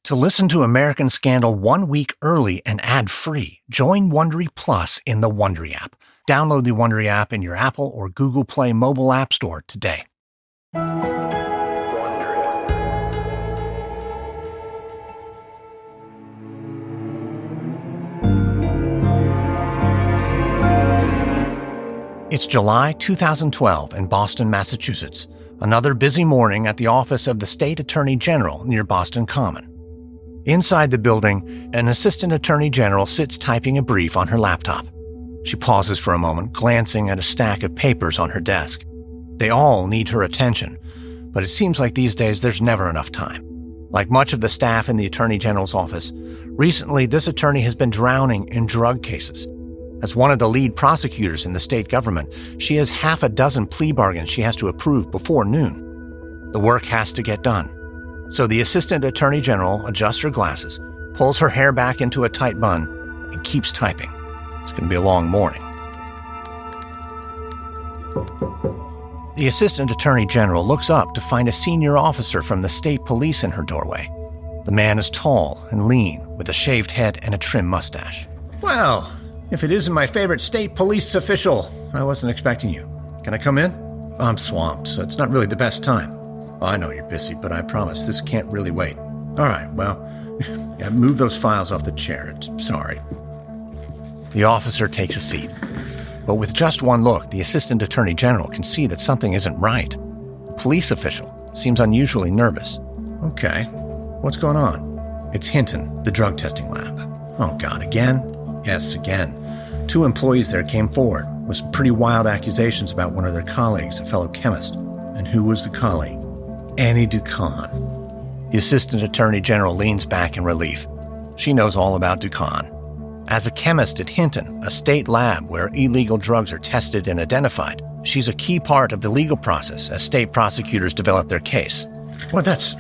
To listen to American Scandal 1 week early and ad-free, join Wondery Plus in the Wondery app. Download the Wondery app in your Apple or Google Play mobile app store today. It's July 2012 in Boston, Massachusetts. Another busy morning at the office of the State Attorney General near Boston Common. Inside the building, an assistant attorney general sits typing a brief on her laptop. She pauses for a moment, glancing at a stack of papers on her desk. They all need her attention, but it seems like these days there's never enough time. Like much of the staff in the attorney general's office, recently this attorney has been drowning in drug cases. As one of the lead prosecutors in the state government, she has half a dozen plea bargains she has to approve before noon. The work has to get done. So the assistant attorney general adjusts her glasses, pulls her hair back into a tight bun, and keeps typing. It's going to be a long morning. The assistant attorney general looks up to find a senior officer from the state police in her doorway. The man is tall and lean, with a shaved head and a trim mustache. Well, if it isn't my favorite state police official, I wasn't expecting you. Can I come in? I'm swamped, so it's not really the best time. I know you're busy, but I promise this can't really wait. All right, well, move those files off the chair. Sorry. The officer takes a seat. But with just one look, the assistant attorney general can see that something isn't right. The police official seems unusually nervous. Okay, what's going on? It's Hinton, the drug testing lab. Oh, God, again? Yes, again. 2 employees there came forward with some pretty wild accusations about one of their colleagues, a fellow chemist. And who was the colleague? Annie Dookhan. The assistant attorney general leans back in relief. She knows all about Dookhan. As a chemist at Hinton, a state lab where illegal drugs are tested and identified, she's a key part of the legal process as state prosecutors develop their case. Well, that's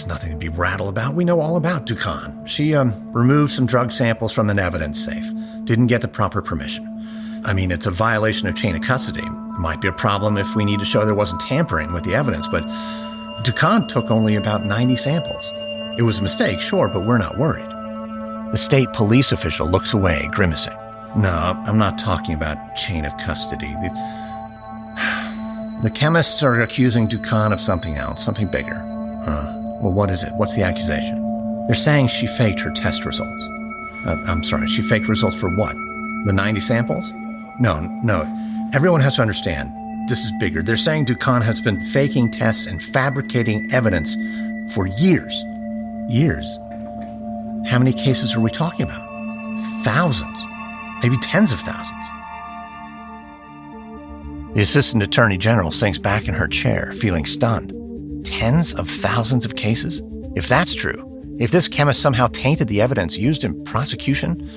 nothing to be rattled about. We know all about Dookhan. She removed some drug samples from an evidence safe. Didn't get the proper permission. I mean, it's a violation of chain of custody. Might be a problem if we need to show there wasn't tampering with the evidence, but Dookhan took only about 90 samples. It was a mistake, sure, but we're not worried. The state police official looks away, grimacing. No, I'm not talking about chain of custody. The chemists are accusing Dookhan of something else, something bigger. Well, what is it? What's the accusation? They're saying she faked her test results. I'm sorry, she faked results for what? The 90 samples? No. Everyone has to understand. This is bigger. They're saying Dookhan has been faking tests and fabricating evidence for years. Years? How many cases are we talking about? Thousands. Maybe tens of thousands. The assistant attorney general sinks back in her chair, feeling stunned. Tens of thousands of cases? If that's true, if this chemist somehow tainted the evidence used in prosecution,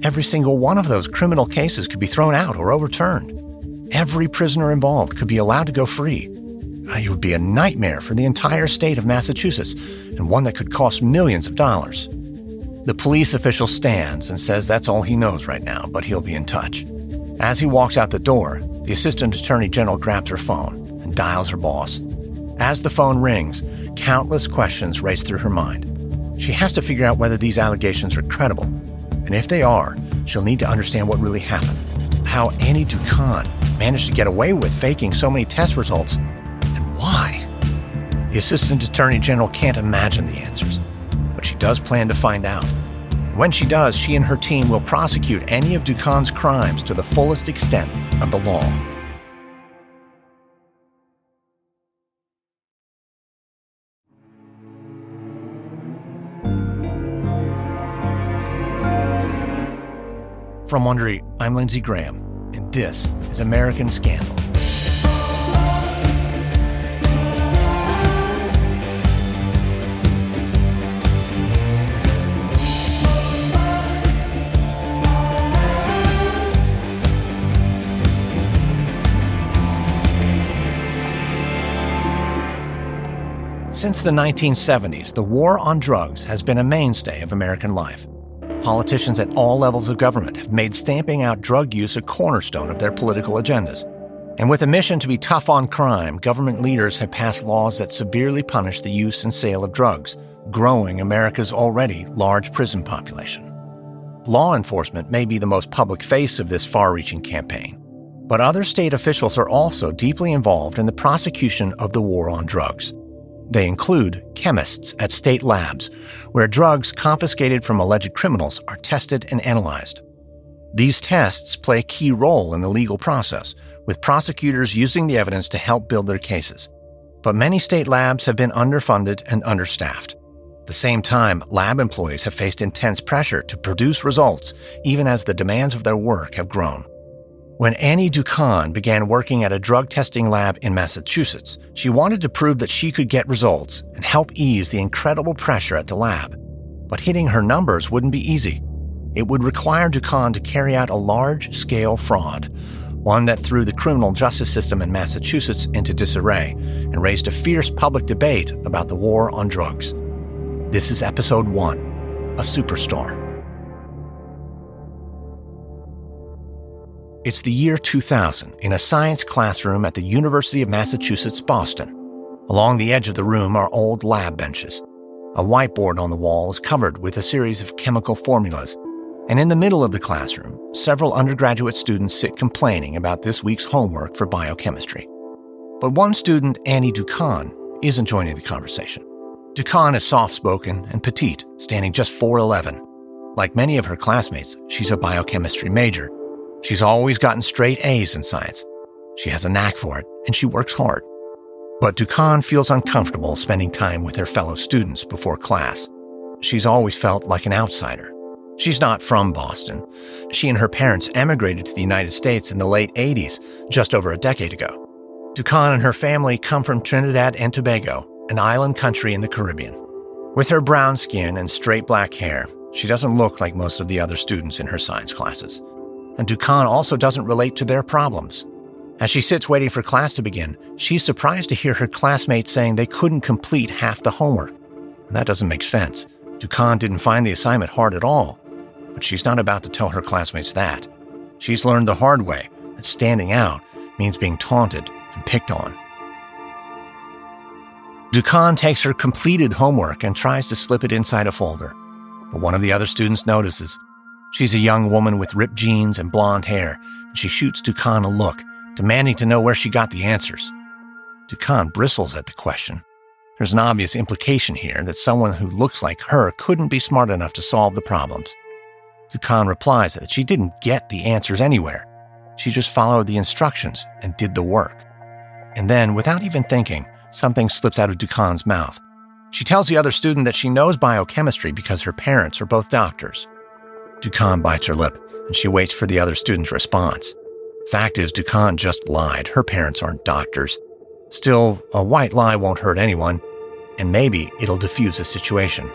every single one of those criminal cases could be thrown out or overturned. Every prisoner involved could be allowed to go free. It would be a nightmare for the entire state of Massachusetts, and one that could cost millions of dollars. The police official stands and says that's all he knows right now, but he'll be in touch. As he walks out the door, the assistant attorney general grabs her phone and dials her boss. As the phone rings, countless questions race through her mind. She has to figure out whether these allegations are credible. And if they are, she'll need to understand what really happened. How Annie Dookhan managed to get away with faking so many test results, and why? The assistant attorney general can't imagine the answers, but she does plan to find out. And when she does, she and her team will prosecute any of Dookhan's crimes to the fullest extent of the law. From Wondery, I'm Lindsay Graham, and this is American Scandal. Since the 1970s, the war on drugs has been a mainstay of American life. Politicians at all levels of government have made stamping out drug use a cornerstone of their political agendas. And with a mission to be tough on crime, government leaders have passed laws that severely punish the use and sale of drugs, growing America's already large prison population. Law enforcement may be the most public face of this far-reaching campaign, but other state officials are also deeply involved in the prosecution of the war on drugs. They include chemists at state labs, where drugs confiscated from alleged criminals are tested and analyzed. These tests play a key role in the legal process, with prosecutors using the evidence to help build their cases. But many state labs have been underfunded and understaffed. At the same time, lab employees have faced intense pressure to produce results, even as the demands of their work have grown. When Annie Dookhan began working at a drug testing lab in Massachusetts, she wanted to prove that she could get results and help ease the incredible pressure at the lab. But hitting her numbers wouldn't be easy. It would require Dookhan to carry out a large-scale fraud, one that threw the criminal justice system in Massachusetts into disarray and raised a fierce public debate about the war on drugs. This is Episode 1, A Superstar. It's the year 2000 in a science classroom at the University of Massachusetts, Boston. Along the edge of the room are old lab benches. A whiteboard on the wall is covered with a series of chemical formulas, and in the middle of the classroom, several undergraduate students sit complaining about this week's homework for biochemistry. But one student, Annie Dookhan, isn't joining the conversation. Dookhan is soft-spoken and petite, standing just 4'11". Like many of her classmates, she's a biochemistry major. She's always gotten straight A's in science. She has a knack for it, and she works hard. But Dookhan feels uncomfortable spending time with her fellow students before class. She's always felt like an outsider. She's not from Boston. She and her parents emigrated to the United States in the late 80s, just over a decade ago. Dookhan and her family come from Trinidad and Tobago, an island country in the Caribbean. With her brown skin and straight black hair, she doesn't look like most of the other students in her science classes. And Dookhan also doesn't relate to their problems. As she sits waiting for class to begin, she's surprised to hear her classmates saying they couldn't complete half the homework. And that doesn't make sense. Dookhan didn't find the assignment hard at all. But she's not about to tell her classmates that. She's learned the hard way that standing out means being taunted and picked on. Dookhan takes her completed homework and tries to slip it inside a folder. But one of the other students notices. She's a young woman with ripped jeans and blonde hair, and she shoots Dookhan a look, demanding to know where she got the answers. Dookhan bristles at the question. There's an obvious implication here that someone who looks like her couldn't be smart enough to solve the problems. Dookhan replies that she didn't get the answers anywhere. She just followed the instructions and did the work. And then, without even thinking, something slips out of Dookhan's mouth. She tells the other student that she knows biochemistry because her parents are both doctors. Dookhan bites her lip, and she waits for the other student's response. Fact is, Dookhan just lied. Her parents aren't doctors. Still, a white lie won't hurt anyone, and maybe it'll diffuse the situation.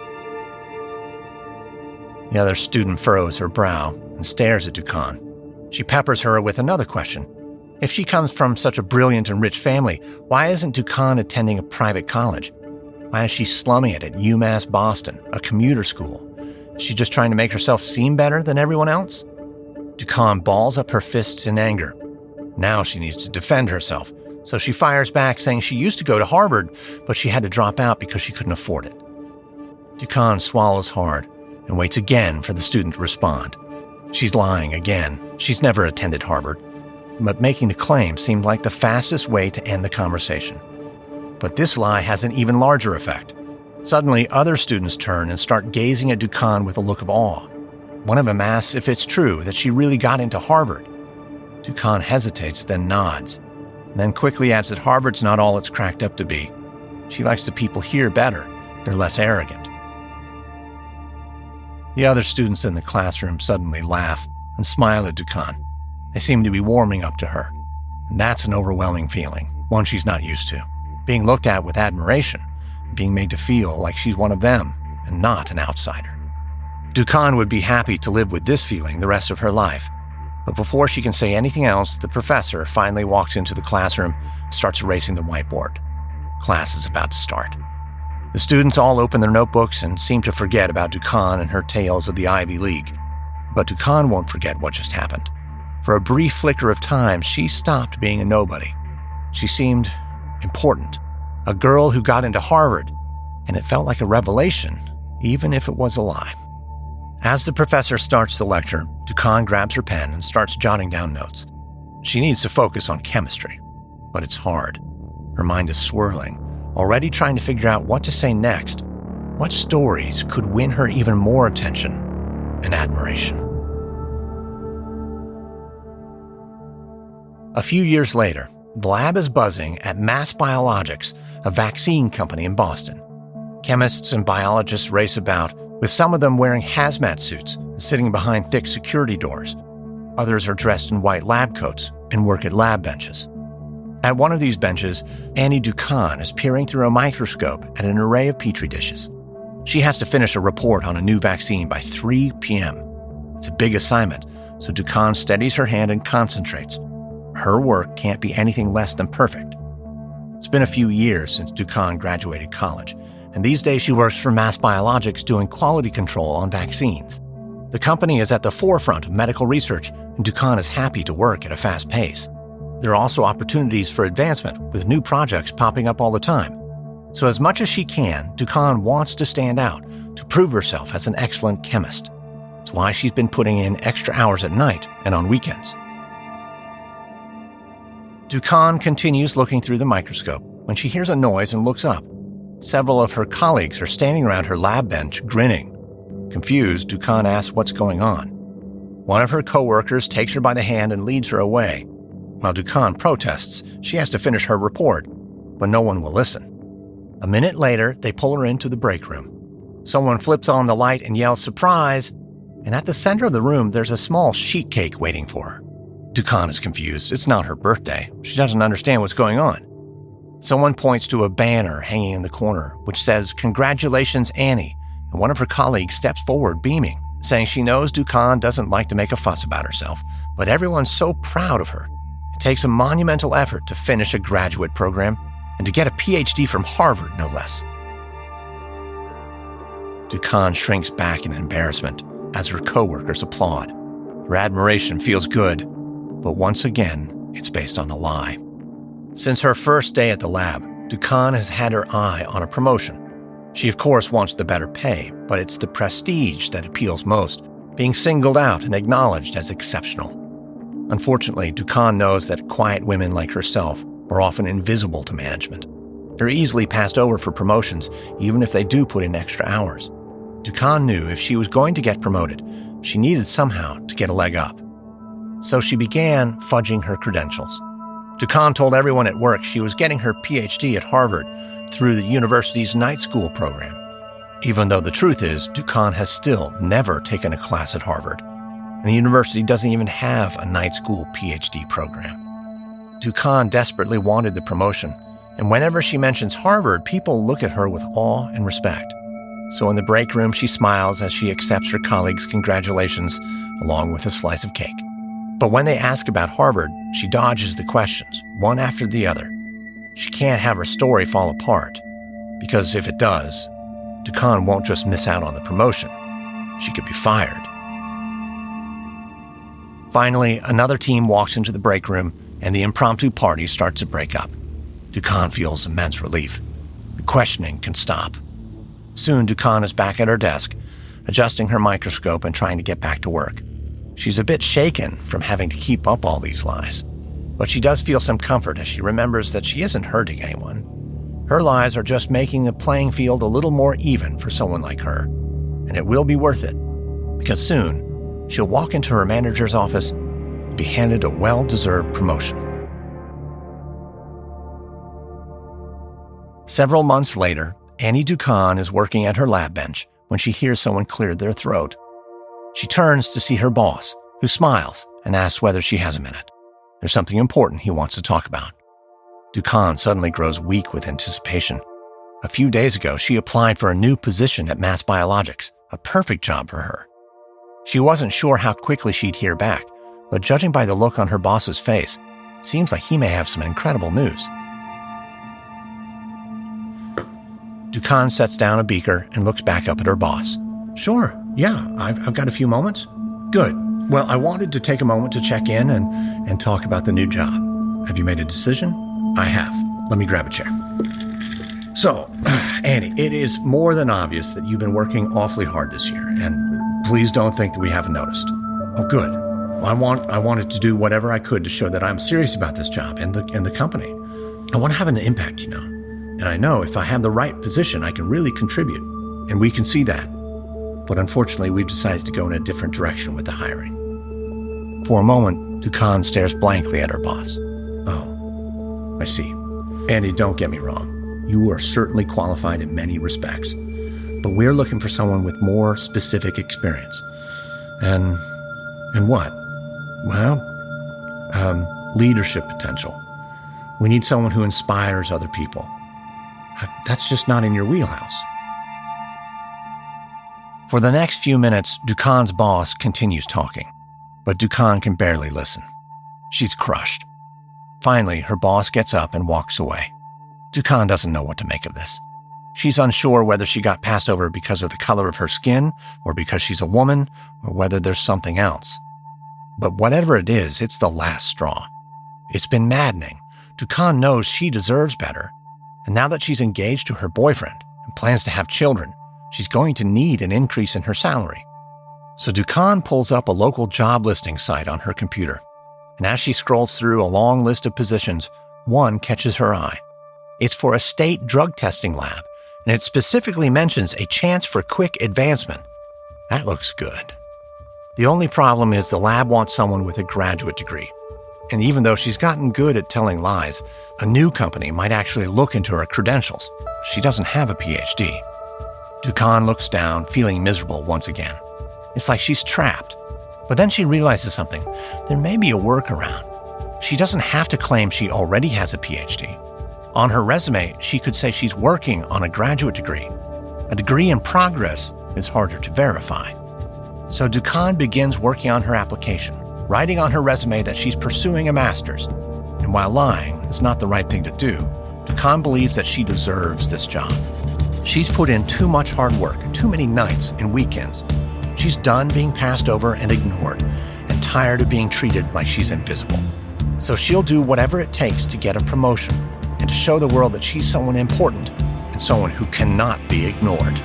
The other student furrows her brow and stares at Dookhan. She peppers her with another question. If she comes from such a brilliant and rich family, why isn't Dookhan attending a private college? Why is she slumming it at UMass Boston, a commuter school? Is she just trying to make herself seem better than everyone else? Dookhan balls up her fists in anger. Now she needs to defend herself, so she fires back saying she used to go to Harvard, but she had to drop out because she couldn't afford it. Dookhan swallows hard and waits again for the student to respond. She's lying again. She's never attended Harvard, but making the claim seemed like the fastest way to end the conversation. But this lie has an even larger effect. Suddenly, other students turn and start gazing at Dookhan with a look of awe. One of them asks if it's true that she really got into Harvard. Dookhan hesitates, then nods, and then quickly adds that Harvard's not all it's cracked up to be. She likes the people here better. They're less arrogant. The other students in the classroom suddenly laugh and smile at Dookhan. They seem to be warming up to her. And that's an overwhelming feeling, one she's not used to. Being looked at with admiration, being made to feel like she's one of them and not an outsider. Dookhan would be happy to live with this feeling the rest of her life. But before she can say anything else, the professor finally walks into the classroom and starts erasing the whiteboard. Class is about to start. The students all open their notebooks and seem to forget about Dookhan and her tales of the Ivy League. But Dookhan won't forget what just happened. For a brief flicker of time, she stopped being a nobody. She seemed important. A girl who got into Harvard. and it felt like a revelation, even if it was a lie. As the professor starts the lecture, Dookhan grabs her pen and starts jotting down notes. She needs to focus on chemistry, but it's hard. Her mind is swirling, already trying to figure out what to say next. What stories could win her even more attention and admiration? A few years later, the lab is buzzing at Mass Biologics, a vaccine company in Boston. Chemists and biologists race about, with some of them wearing hazmat suits and sitting behind thick security doors. Others are dressed in white lab coats and work at lab benches. At one of these benches, Annie Dookhan is peering through a microscope at an array of petri dishes. She has to finish a report on a new vaccine by 3 p.m. It's a big assignment, so Dookhan steadies her hand and concentrates. Her work can't be anything less than perfect. It's been a few years since Dookhan graduated college, and these days she works for Mass Biologics doing quality control on vaccines. The company is at the forefront of medical research, and Dookhan is happy to work at a fast pace. There are also opportunities for advancement, with new projects popping up all the time. So as much as she can, Dookhan wants to stand out, to prove herself as an excellent chemist. It's why she's been putting in extra hours at night and on weekends. Dookhan continues looking through the microscope when she hears a noise and looks up. Several of her colleagues are standing around her lab bench, grinning. Confused, Dookhan asks what's going on. One of her co-workers takes her by the hand and leads her away. While Dookhan protests, she has to finish her report, but no one will listen. A minute later, they pull her into the break room. Someone flips on the light and yells, "Surprise!" And at the center of the room, there's a small sheet cake waiting for her. Dookhan is confused. It's not her birthday. She doesn't understand what's going on. Someone points to a banner hanging in the corner, which says, "Congratulations, Annie," and one of her colleagues steps forward, beaming, saying she knows Dookhan doesn't like to make a fuss about herself, but everyone's so proud of her. It takes a monumental effort to finish a graduate program and to get a PhD from Harvard, no less. Dookhan shrinks back in embarrassment as her co-workers applaud. Her admiration feels good, but once again, it's based on a lie. Since her first day at the lab, Dookhan has had her eye on a promotion. She, of course, wants the better pay, but it's the prestige that appeals most, being singled out and acknowledged as exceptional. Unfortunately, Dookhan knows that quiet women like herself are often invisible to management. They're easily passed over for promotions, even if they do put in extra hours. Dookhan knew if she was going to get promoted, she needed somehow to get a leg up. So she began fudging her credentials. Dookhan told everyone at work she was getting her PhD at Harvard through the university's night school program, even though the truth is Dookhan has still never taken a class at Harvard, and the university doesn't even have a night school PhD program. Dookhan desperately wanted the promotion, and whenever she mentions Harvard, people look at her with awe and respect. So in the break room, she smiles as she accepts her colleagues' congratulations, along with a slice of cake. But when they ask about Harvard, she dodges the questions, one after the other. She can't have her story fall apart, because if it does, Dookhan won't just miss out on the promotion. She could be fired. Finally, another team walks into the break room, and the impromptu party starts to break up. Dookhan feels immense relief. The questioning can stop. Soon, Dookhan is back at her desk, adjusting her microscope and trying to get back to work. She's a bit shaken from having to keep up all these lies, but she does feel some comfort as she remembers that she isn't hurting anyone. Her lies are just making the playing field a little more even for someone like her, and it will be worth it, because soon she'll walk into her manager's office and be handed a well-deserved promotion. Several months later, Annie Dookhan is working at her lab bench when she hears someone clear their throat. She turns to see her boss, who smiles and asks whether she has a minute. There's something important he wants to talk about. Dookhan suddenly grows weak with anticipation. A few days ago, she applied for a new position at Mass Biologics, a perfect job for her. She wasn't sure how quickly she'd hear back, but judging by the look on her boss's face, it seems like he may have some incredible news. Dookhan sets down a beaker and looks back up at her boss. "Sure, yeah, I've got a few moments." "Good. Well, I wanted to take a moment to check in and talk about the new job. Have you made a decision?" "I have. Let me grab a chair." So, Annie, it is more than obvious that you've been working awfully hard this year, and please don't think that we haven't noticed. Oh, good. Well, I wanted to do whatever I could to show that I'm serious about this job and the company. I want to have an impact, And I know if I have the right position, I can really contribute, and we can see that. But unfortunately, we've decided to go in a different direction with the hiring. For a moment, Dookhan stares blankly at her boss. Oh, I see. Andy, don't get me wrong. You are certainly qualified in many respects, but we're looking for someone with more specific experience. And what? Well, leadership potential. We need someone who inspires other people. That's just not in your wheelhouse. For the next few minutes, Dookhan's boss continues talking, but Dookhan can barely listen. She's crushed. Finally, her boss gets up and walks away. Dookhan doesn't know what to make of this. She's unsure whether she got passed over because of the color of her skin, or because she's a woman, or whether there's something else. But whatever it is, it's the last straw. It's been maddening. Dookhan knows she deserves better, and now that she's engaged to her boyfriend and plans to have children, she's going to need an increase in her salary. So Dookhan pulls up a local job listing site on her computer, and as she scrolls through a long list of positions, one catches her eye. It's for a state drug testing lab, and it specifically mentions a chance for quick advancement. That looks good. The only problem is the lab wants someone with a graduate degree. And even though she's gotten good at telling lies, a new company might actually look into her credentials. She doesn't have a PhD. Dookhan looks down, feeling miserable once again. It's like she's trapped. But then she realizes something. There may be a workaround. She doesn't have to claim she already has a PhD. On her resume, she could say she's working on a graduate degree. A degree in progress is harder to verify. So Dookhan begins working on her application, writing on her resume that she's pursuing a master's. And while lying is not the right thing to do, Dookhan believes that she deserves this job. She's put in too much hard work, too many nights and weekends. She's done being passed over and ignored, and tired of being treated like she's invisible. So she'll do whatever it takes to get a promotion, and to show the world that she's someone important and someone who cannot be ignored.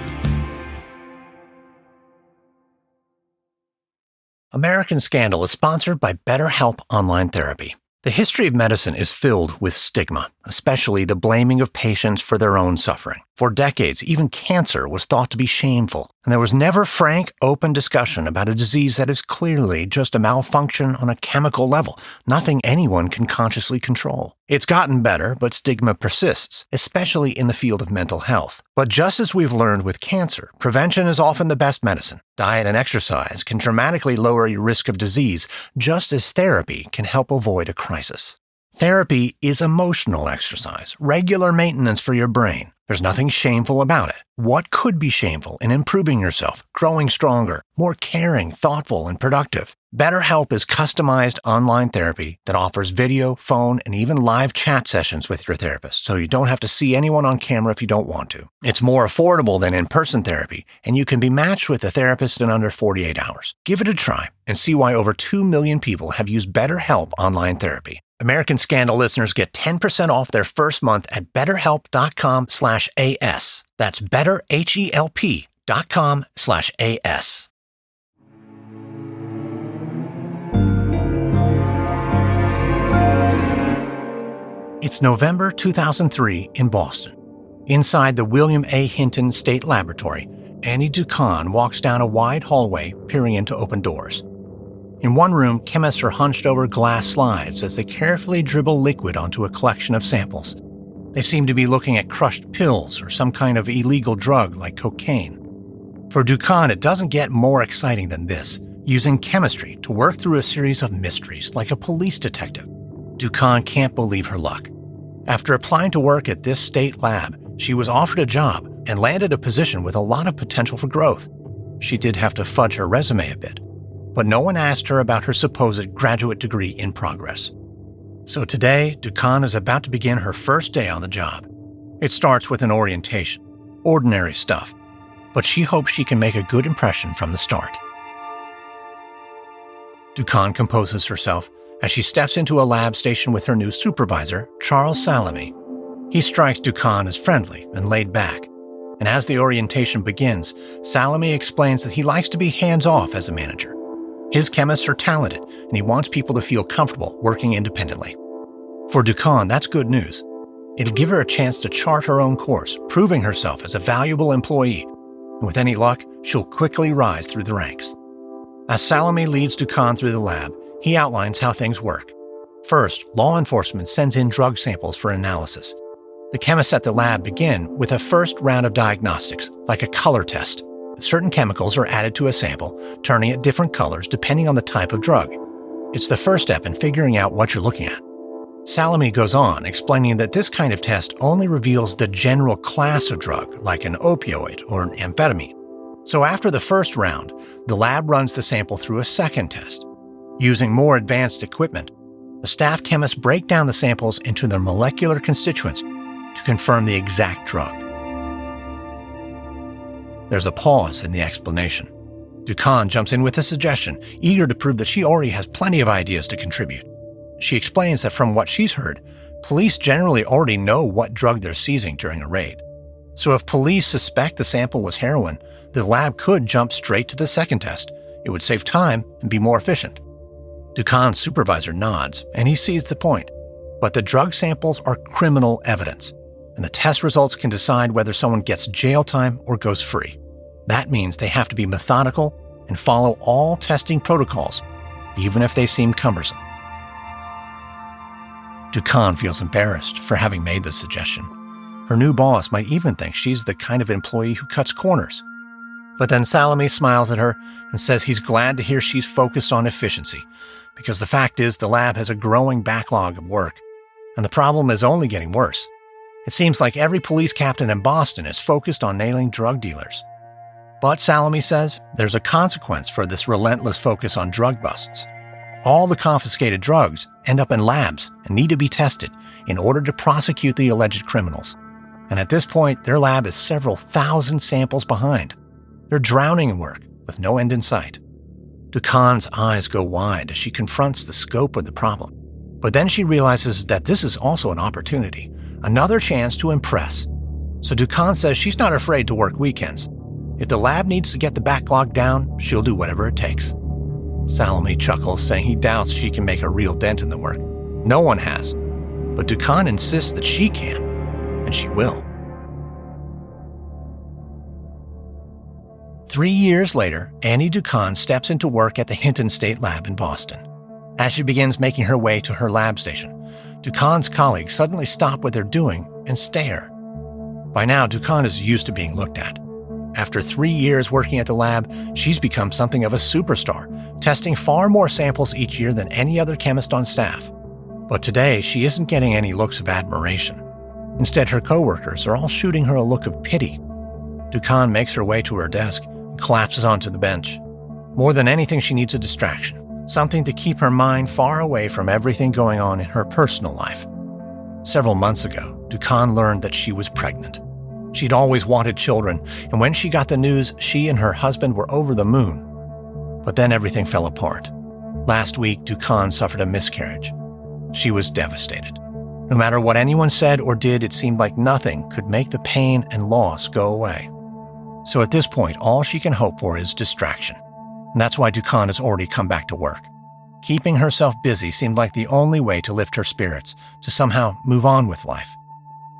American Scandal is sponsored by BetterHelp Online Therapy. The history of medicine is filled with stigma, especially the blaming of patients for their own suffering. For decades, even cancer was thought to be shameful, and there was never frank, open discussion about a disease that is clearly just a malfunction on a chemical level, nothing anyone can consciously control. It's gotten better, but stigma persists, especially in the field of mental health. But just as we've learned with cancer, prevention is often the best medicine. Diet and exercise can dramatically lower your risk of disease, just as therapy can help avoid a crisis. Therapy is emotional exercise, regular maintenance for your brain. There's nothing shameful about it. What could be shameful in improving yourself, growing stronger, more caring, thoughtful, and productive? BetterHelp is customized online therapy that offers video, phone, and even live chat sessions with your therapist, so you don't have to see anyone on camera if you don't want to. It's more affordable than in-person therapy, and you can be matched with a therapist in under 48 hours. Give it a try and see why over 2 million people have used BetterHelp online therapy. American Scandal listeners get 10% off their first month at betterhelp.com/AS. That's betterhelp.com/AS. It's November 2003 in Boston. Inside the William A. Hinton State Laboratory, Annie Dookhan walks down a wide hallway, peering into open doors. In one room, chemists are hunched over glass slides as they carefully dribble liquid onto a collection of samples. They seem to be looking at crushed pills or some kind of illegal drug like cocaine. For Dookhan, it doesn't get more exciting than this, using chemistry to work through a series of mysteries like a police detective. Dookhan can't believe her luck. After applying to work at this state lab, she was offered a job and landed a position with a lot of potential for growth. She did have to fudge her resume a bit, but no one asked her about her supposed graduate degree in progress. So today, Dookhan is about to begin her first day on the job. It starts with an orientation, ordinary stuff, but she hopes she can make a good impression from the start. Dookhan composes herself as she steps into a lab station with her new supervisor, Charles Salami. He strikes Dookhan as friendly and laid back, and as the orientation begins, Salome explains that he likes to be hands-off as a manager. His chemists are talented, and he wants people to feel comfortable working independently. For Dookhan, that's good news. It'll give her a chance to chart her own course, proving herself as a valuable employee, and with any luck, she'll quickly rise through the ranks. As Salome leads Dookhan through the lab, he outlines how things work. First, law enforcement sends in drug samples for analysis. The chemists at the lab begin with a first round of diagnostics, like a color test. Certain chemicals are added to a sample, turning it different colors depending on the type of drug. It's the first step in figuring out what you're looking at. Salome goes on, explaining that this kind of test only reveals the general class of drug, like an opioid or an amphetamine. So after the first round, the lab runs the sample through a second test. Using more advanced equipment, the staff chemists break down the samples into their molecular constituents to confirm the exact drug. There's a pause in the explanation. Dookhan jumps in with a suggestion, eager to prove that she already has plenty of ideas to contribute. She explains that from what she's heard, police generally already know what drug they're seizing during a raid. So if police suspect the sample was heroin, the lab could jump straight to the second test. It would save time and be more efficient. Dookhan's supervisor nods, and he sees the point. But the drug samples are criminal evidence, and the test results can decide whether someone gets jail time or goes free. That means they have to be methodical and follow all testing protocols, even if they seem cumbersome. Dookhan feels embarrassed for having made this suggestion. Her new boss might even think she's the kind of employee who cuts corners. But then Salome smiles at her and says he's glad to hear she's focused on efficiency, because the fact is the lab has a growing backlog of work, and the problem is only getting worse. It seems like every police captain in Boston is focused on nailing drug dealers. But Salome says there's a consequence for this relentless focus on drug busts. All the confiscated drugs end up in labs and need to be tested in order to prosecute the alleged criminals. And at this point, their lab is several thousand samples behind. They're drowning in work with no end in sight. Dookhan's eyes go wide as she confronts the scope of the problem. But then she realizes that this is also an opportunity, another chance to impress. So Dookhan says she's not afraid to work weekends. If the lab needs to get the backlog down, she'll do whatever it takes. Salome chuckles, saying he doubts she can make a real dent in the work. No one has. But Dookhan insists that she can, and she will. 3 years later, Annie Dookhan steps into work at the Hinton State Lab in Boston. As she begins making her way to her lab station, Dookhan's colleagues suddenly stop what they're doing and stare. By now, Dookhan is used to being looked at. After 3 years working at the lab, she's become something of a superstar, testing far more samples each year than any other chemist on staff. But today, she isn't getting any looks of admiration. Instead, her coworkers are all shooting her a look of pity. Dookhan makes her way to her desk and collapses onto the bench. More than anything, she needs a distraction, something to keep her mind far away from everything going on in her personal life. Several months ago, Dookhan learned that she was pregnant. She'd always wanted children, and when she got the news, she and her husband were over the moon. But then everything fell apart. Last week, Dookhan suffered a miscarriage. She was devastated. No matter what anyone said or did, it seemed like nothing could make the pain and loss go away. So at this point, all she can hope for is distraction. And that's why Dookhan has already come back to work. Keeping herself busy seemed like the only way to lift her spirits, to somehow move on with life.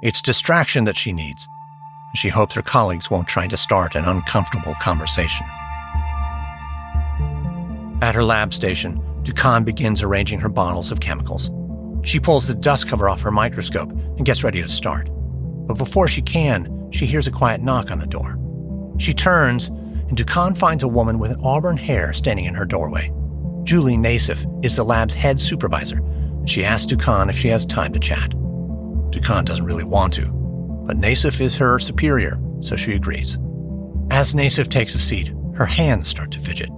It's distraction that she needs. She hopes her colleagues won't try to start an uncomfortable conversation. At her lab station, Dookhan begins arranging her bottles of chemicals. She pulls the dust cover off her microscope and gets ready to start. But before she can, she hears a quiet knock on the door. She turns, and Dookhan finds a woman with auburn hair standing in her doorway. Julie Nassif is the lab's head supervisor, and she asks Dookhan if she has time to chat. Dookhan doesn't really want to, but Nassif is her superior, so she agrees. As Nassif takes a seat, her hands start to fidget,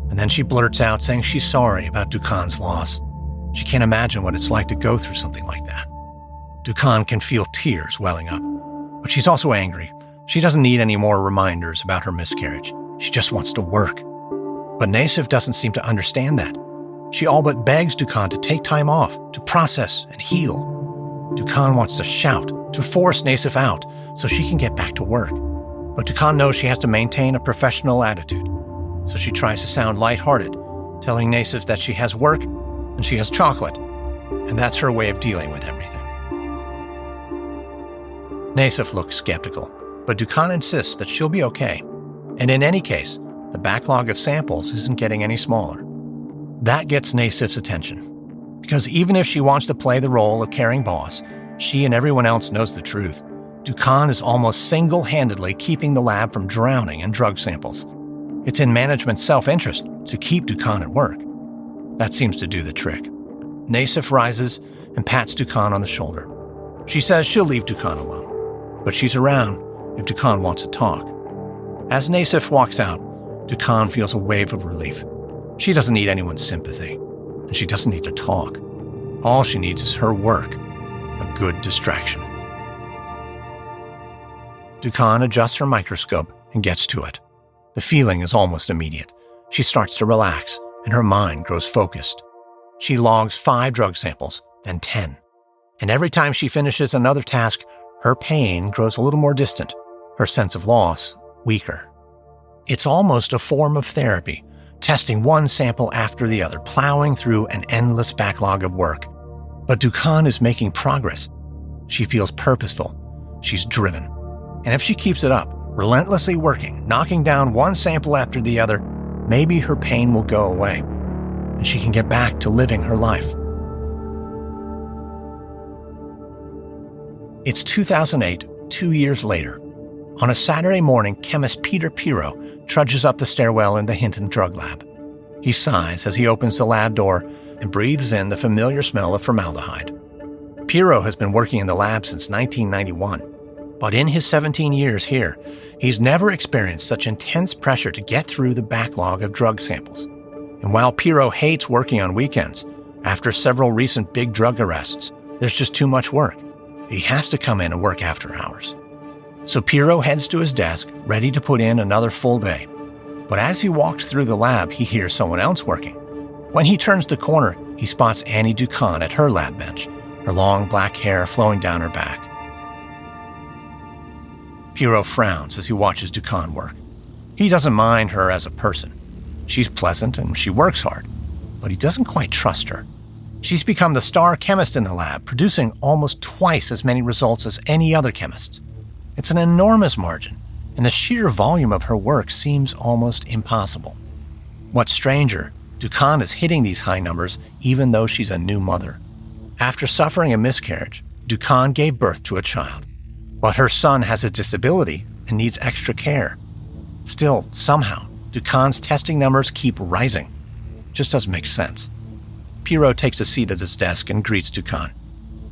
and then she blurts out saying she's sorry about Dookhan's loss. She can't imagine what it's like to go through something like that. Dookhan can feel tears welling up, but she's also angry. She doesn't need any more reminders about her miscarriage. She just wants to work. But Nassif doesn't seem to understand that. She all but begs Dookhan to take time off, to process and heal. Dookhan wants to shout, to force Nassif out so she can get back to work. But Dookhan knows she has to maintain a professional attitude, so she tries to sound lighthearted, telling Nassif that she has work and she has chocolate, and that's her way of dealing with everything. Nassif looks skeptical, but Dookhan insists that she'll be okay, and in any case, the backlog of samples isn't getting any smaller. That gets Nassif's attention, because even if she wants to play the role of caring boss, she and everyone else knows the truth. Dookhan is almost single-handedly keeping the lab from drowning in drug samples. It's in management's self-interest to keep Dookhan at work. That seems to do the trick. Nassif rises and pats Dookhan on the shoulder. She says she'll leave Dookhan alone, but she's around if Dookhan wants to talk. As Nassif walks out, Dookhan feels a wave of relief. She doesn't need anyone's sympathy, and she doesn't need to talk. All she needs is her work, a good distraction. Dookhan adjusts her microscope and gets to it. The feeling is almost immediate. She starts to relax, and her mind grows focused. She logs 5 drug samples, then 10. And every time she finishes another task, her pain grows a little more distant, her sense of loss weaker. It's almost a form of therapy, testing one sample after the other, plowing through an endless backlog of work. But Dookhan is making progress. She feels purposeful. She's driven. And if she keeps it up, relentlessly working, knocking down one sample after the other, maybe her pain will go away, and she can get back to living her life. It's 2008, 2 years later. On a Saturday morning, chemist Peter Pirot trudges up the stairwell in the Hinton drug lab. He sighs as he opens the lab door and breathes in the familiar smell of formaldehyde. Pirot has been working in the lab since 1991, but in his 17 years here, he's never experienced such intense pressure to get through the backlog of drug samples. And while Pirot hates working on weekends, after several recent big drug arrests, there's just too much work. He has to come in and work after hours. So Pirot heads to his desk, ready to put in another full day. But as he walks through the lab, he hears someone else working. When he turns the corner, he spots Annie Dookhan at her lab bench, her long black hair flowing down her back. Pirot frowns as he watches Dookhan work. He doesn't mind her as a person. She's pleasant and she works hard, but he doesn't quite trust her. She's become the star chemist in the lab, producing almost twice as many results as any other chemist. It's an enormous margin, and the sheer volume of her work seems almost impossible. What's stranger, Dookhan is hitting these high numbers even though she's a new mother. After suffering a miscarriage, Dookhan gave birth to a child, but her son has a disability and needs extra care. Still, somehow, Dookhan's testing numbers keep rising. Just doesn't make sense. Pirot takes a seat at his desk and greets Dookhan.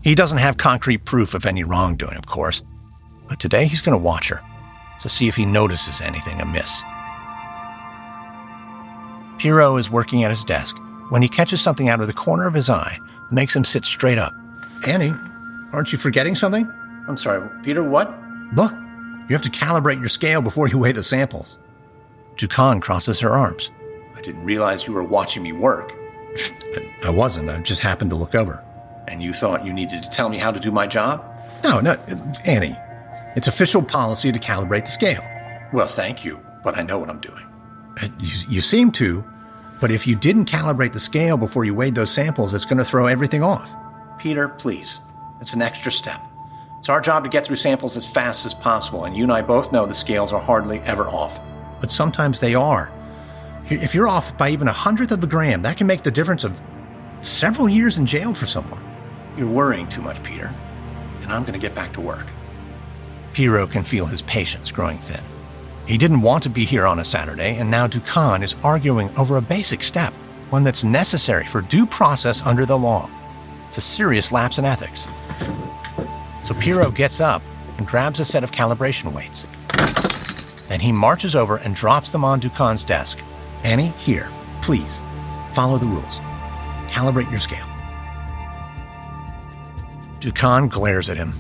He doesn't have concrete proof of any wrongdoing, of course, but today he's going to watch her to see if he notices anything amiss. Pirot is working at his desk when he catches something out of the corner of his eye that makes him sit straight up. Annie, aren't you forgetting something? I'm sorry, Peter, what? Look, you have to calibrate your scale before you weigh the samples. Dookhan crosses her arms. I didn't realize you were watching me work. I wasn't. I just happened to look over. And you thought you needed to tell me how to do my job? No, Annie. It's official policy to calibrate the scale. Well, thank you, but I know what I'm doing. You seem to, but if you didn't calibrate the scale before you weighed those samples, it's going to throw everything off. Peter, please. It's an extra step. It's our job to get through samples as fast as possible, and you and I both know the scales are hardly ever off. But sometimes they are. If you're off by even 1/100th of a gram, that can make the difference of several years in jail for someone. You're worrying too much, Peter, and I'm going to get back to work. Pirot can feel his patience growing thin. He didn't want to be here on a Saturday, and now Dookhan is arguing over a basic step, one that's necessary for due process under the law. It's a serious lapse in ethics. So Pirot gets up and grabs a set of calibration weights. Then he marches over and drops them on Dookhan's desk. Annie, here, please, follow the rules. Calibrate your scale. Dookhan glares at him,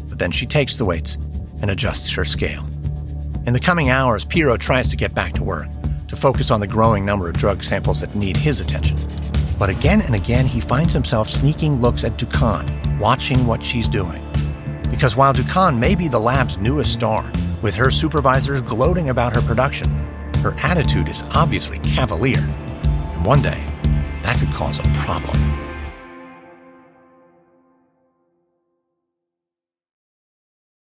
but then she takes the weights and adjusts her scale. In the coming hours, Pirot tries to get back to work, to focus on the growing number of drug samples that need his attention. But again and again, he finds himself sneaking looks at Dookhan, watching what she's doing. Because while Dookhan may be the lab's newest star, with her supervisors gloating about her production, her attitude is obviously cavalier. And one day, that could cause a problem.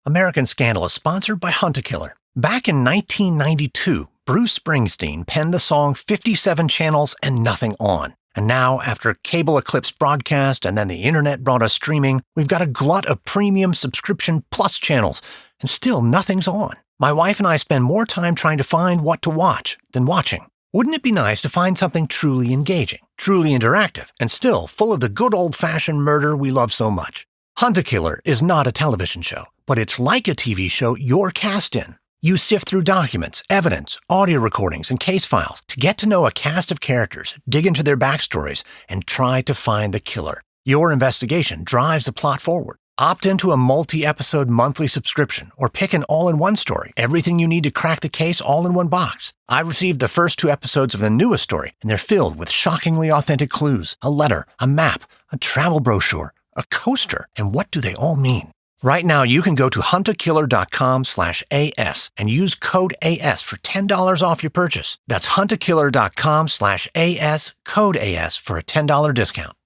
American Scandal is sponsored by Hunt-A-Killer. Back in 1992, Bruce Springsteen penned the song 57 Channels and Nothing On. And now, after cable eclipsed broadcast and then the internet brought us streaming, we've got a glut of premium subscription plus channels, and still nothing's on. My wife and I spend more time trying to find what to watch than watching. Wouldn't it be nice to find something truly engaging, truly interactive, and still full of the good old-fashioned murder we love so much? Hunt-A-Killer is not a television show, but it's like a TV show you're cast in. You sift through documents, evidence, audio recordings, and case files to get to know a cast of characters, dig into their backstories, and try to find the killer. Your investigation drives the plot forward. Opt into a multi-episode monthly subscription or pick an all-in-one story. Everything you need to crack the case all in one box. I received the first 2 episodes of the newest story, and they're filled with shockingly authentic clues, a letter, a map, a travel brochure, a coaster, and what do they all mean? Right now, you can go to huntakiller.com/AS and use code AS for $10 off your purchase. That's huntakiller.com/AS, code AS for a $10 discount.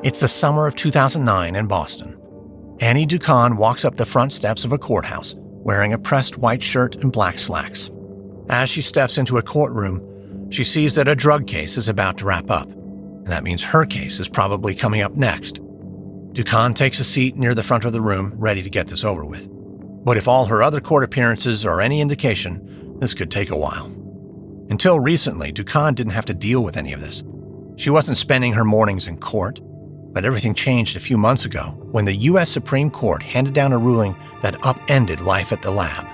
It's the summer of 2009 in Boston. Annie Dookhan walks up the front steps of a courthouse, wearing a pressed white shirt and black slacks. As she steps into a courtroom, she sees that a drug case is about to wrap up, and that means her case is probably coming up next. Dookhan takes a seat near the front of the room, ready to get this over with. But if all her other court appearances are any indication, this could take a while. Until recently, Dookhan didn't have to deal with any of this. She wasn't spending her mornings in court, but everything changed a few months ago when the U.S. Supreme Court handed down a ruling that upended life at the lab.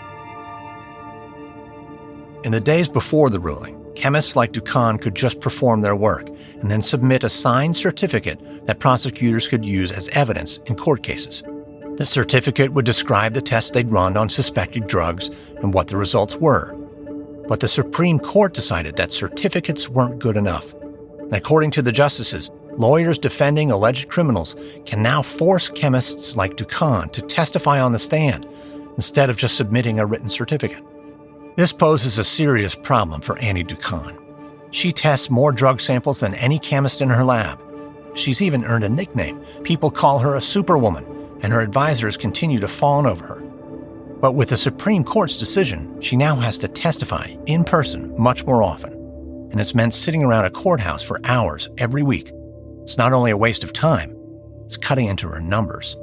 In the days before the ruling, chemists like Dookhan could just perform their work and then submit a signed certificate that prosecutors could use as evidence in court cases. The certificate would describe the tests they'd run on suspected drugs and what the results were. But the Supreme Court decided that certificates weren't good enough. And according to the justices, lawyers defending alleged criminals can now force chemists like Dookhan to testify on the stand instead of just submitting a written certificate. This poses a serious problem for Annie Dookhan. She tests more drug samples than any chemist in her lab. She's even earned a nickname. People call her a superwoman, and her advisors continue to fawn over her. But with the Supreme Court's decision, she now has to testify in person much more often. And it's meant sitting around a courthouse for hours every week. It's not only a waste of time, it's cutting into her numbers.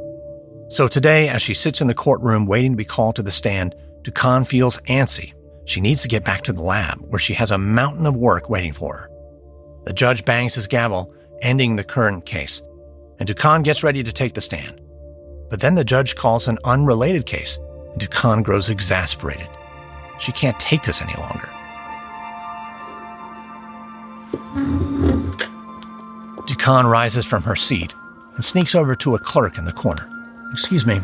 So today, as she sits in the courtroom waiting to be called to the stand, Dookhan feels antsy. She needs to get back to the lab, where she has a mountain of work waiting for her. The judge bangs his gavel, ending the current case, and Dookhan gets ready to take the stand. But then the judge calls an unrelated case, and Dookhan grows exasperated. She can't take this any longer. Dookhan rises from her seat and sneaks over to a clerk in the corner. "Excuse me,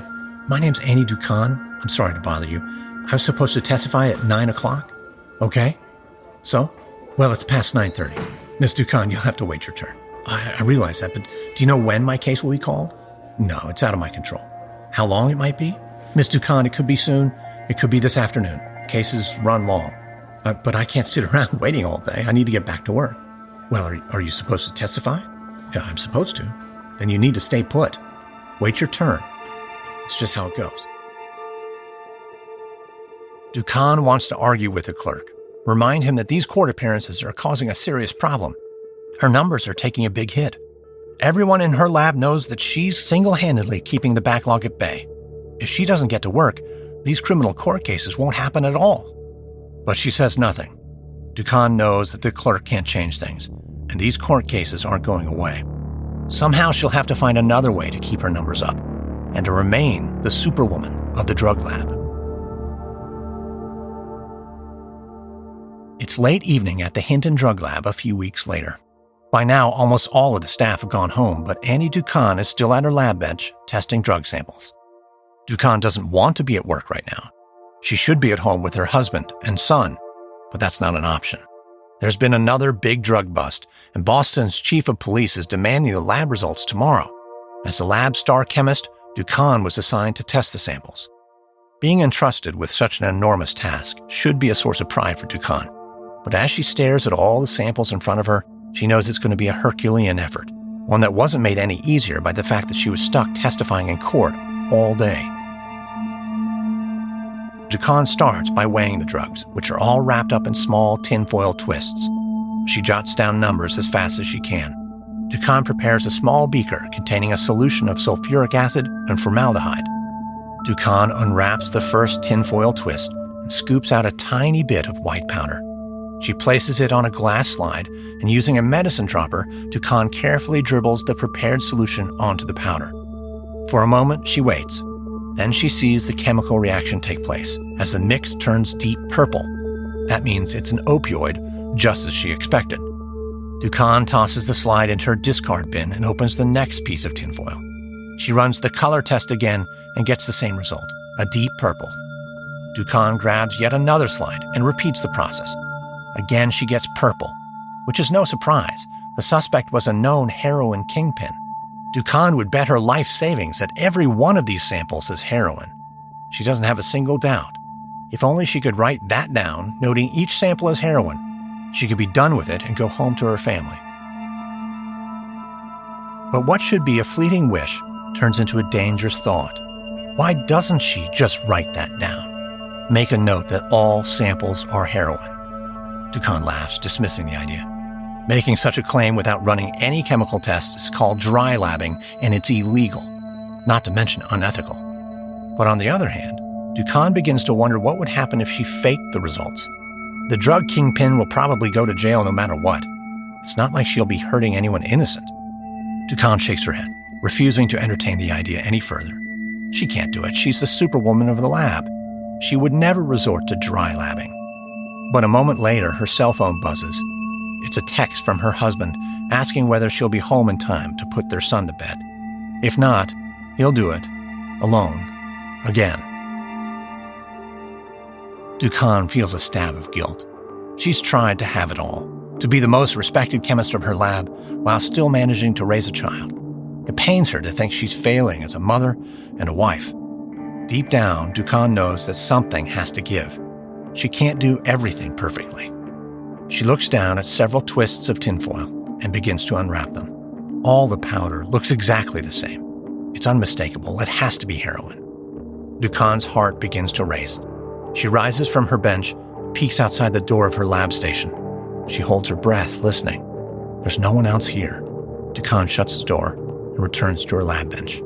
my name's Annie Dookhan. I'm sorry to bother you. I was supposed to testify at 9 o'clock. Okay. So? Well, it's past 9:30. Miss Dookhan, you'll have to wait your turn. I realize that, but do you know when my case will be called? No, it's out of my control. How long it might be? Miss Dookhan, it could be soon. It could be this afternoon. Cases run long. But I can't sit around waiting all day. I need to get back to work. Well, are you supposed to testify? Yeah, I'm supposed to. Then you need to stay put. Wait your turn. It's just how it goes." Dookhan wants to argue with the clerk, remind him that these court appearances are causing a serious problem. Her numbers are taking a big hit. Everyone in her lab knows that she's single-handedly keeping the backlog at bay. If she doesn't get to work, these criminal court cases won't happen at all. But she says nothing. Dookhan knows that the clerk can't change things, and these court cases aren't going away. Somehow she'll have to find another way to keep her numbers up, and to remain the superwoman of the drug lab. It's late evening at the Hinton Drug Lab a few weeks later. By now, almost all of the staff have gone home, but Annie Dookhan is still at her lab bench testing drug samples. Dookhan doesn't want to be at work right now. She should be at home with her husband and son, but that's not an option. There's been another big drug bust, and Boston's chief of police is demanding the lab results tomorrow. As the lab star chemist, Dookhan was assigned to test the samples. Being entrusted with such an enormous task should be a source of pride for Dookhan. But as she stares at all the samples in front of her, she knows it's going to be a Herculean effort, one that wasn't made any easier by the fact that she was stuck testifying in court all day. Dookhan starts by weighing the drugs, which are all wrapped up in small tinfoil twists. She jots down numbers as fast as she can. Dookhan prepares a small beaker containing a solution of sulfuric acid and formaldehyde. Dookhan unwraps the first tinfoil twist and scoops out a tiny bit of white powder. She places it on a glass slide, and using a medicine dropper, Dookhan carefully dribbles the prepared solution onto the powder. For a moment, she waits. Then she sees the chemical reaction take place as the mix turns deep purple. That means it's an opioid, just as she expected. Dookhan tosses the slide into her discard bin and opens the next piece of tinfoil. She runs the color test again and gets the same result, a deep purple. Dookhan grabs yet another slide and repeats the process. Again, she gets purple, which is no surprise. The suspect was a known heroin kingpin. Dookhan would bet her life savings that every one of these samples is heroin. She doesn't have a single doubt. If only she could write that down, noting each sample as heroin, she could be done with it and go home to her family. But what should be a fleeting wish turns into a dangerous thought. Why doesn't she just write that down? Make a note that all samples are heroin. Dookhan laughs, dismissing the idea. Making such a claim without running any chemical tests is called dry labbing, and it's illegal, not to mention unethical. But on the other hand, Dookhan begins to wonder what would happen if she faked the results. The drug kingpin will probably go to jail no matter what. It's not like she'll be hurting anyone innocent. Dookhan shakes her head, refusing to entertain the idea any further. She can't do it. She's the superwoman of the lab. She would never resort to dry labbing. But a moment later, her cell phone buzzes. It's a text from her husband asking whether she'll be home in time to put their son to bed. If not, he'll do it, alone, again. Dookhan feels a stab of guilt. She's tried to have it all, to be the most respected chemist of her lab while still managing to raise a child. It pains her to think she's failing as a mother and a wife. Deep down, Dookhan knows that something has to give. She can't do everything perfectly. She looks down at several twists of tinfoil and begins to unwrap them. All the powder looks exactly the same. It's unmistakable. It has to be heroin. Dookhan's heart begins to race. She rises from her bench and peeks outside the door of her lab station. She holds her breath, listening. There's no one else here. Dookhan shuts the door and returns to her lab bench.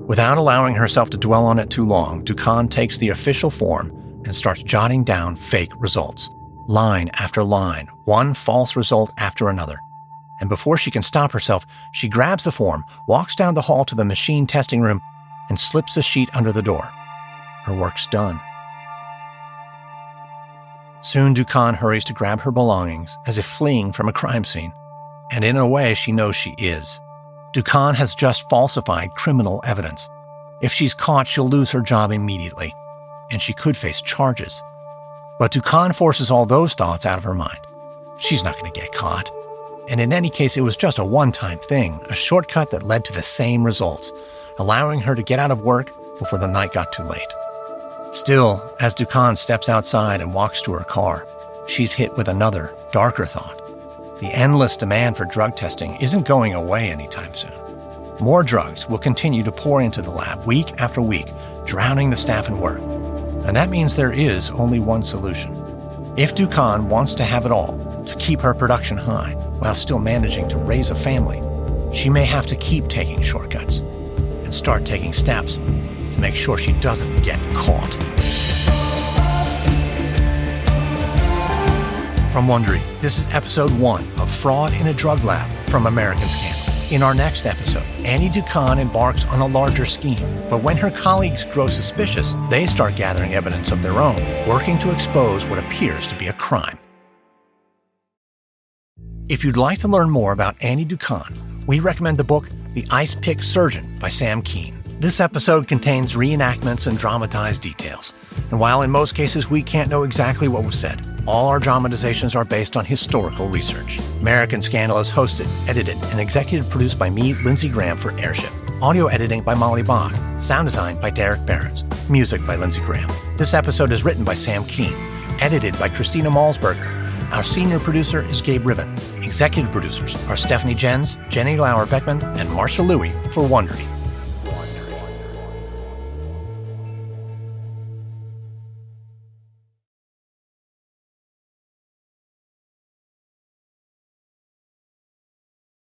Without allowing herself to dwell on it too long, Dookhan takes the official form and starts jotting down fake results. Line after line, one false result after another. And before she can stop herself, she grabs the form, walks down the hall to the machine testing room, and slips the sheet under the door. Her work's done. Soon Dookhan hurries to grab her belongings, as if fleeing from a crime scene. And in a way, she knows she is. Dookhan has just falsified criminal evidence. If she's caught, she'll lose her job immediately, and she could face charges. But Dookhan forces all those thoughts out of her mind. She's not going to get caught. And in any case, it was just a one-time thing, a shortcut that led to the same results, allowing her to get out of work before the night got too late. Still, as Dookhan steps outside and walks to her car, she's hit with another, darker thought. The endless demand for drug testing isn't going away anytime soon. More drugs will continue to pour into the lab week after week, drowning the staff in work. And that means there is only one solution. If Dookhan wants to have it all, to keep her production high while still managing to raise a family, she may have to keep taking shortcuts and start taking steps to make sure she doesn't get caught. From Wondery, this is episode 1 of Fraud in a Drug Lab from American Scandal. In our next episode, Annie Dookhan embarks on a larger scheme, but when her colleagues grow suspicious, they start gathering evidence of their own, working to expose what appears to be a crime. If you'd like to learn more about Annie Dookhan, we recommend the book The Ice Pick Surgeon by Sam Keane. This episode contains reenactments and dramatized details. And while in most cases we can't know exactly what was said, All our dramatizations are based on historical research. American Scandal is hosted, edited, and executive produced by me, Lindsay Graham, for Airship. Audio editing by Molly Bach. Sound design by Derek Behrens. Music by Lindsay Graham. This episode is written by Sam Keane. Edited by Christina Malsberger. Our senior producer is Gabe Riven. Executive producers are Stephanie Jens, Jenny Lauer-Beckman, and Marcia Louie for Wondery.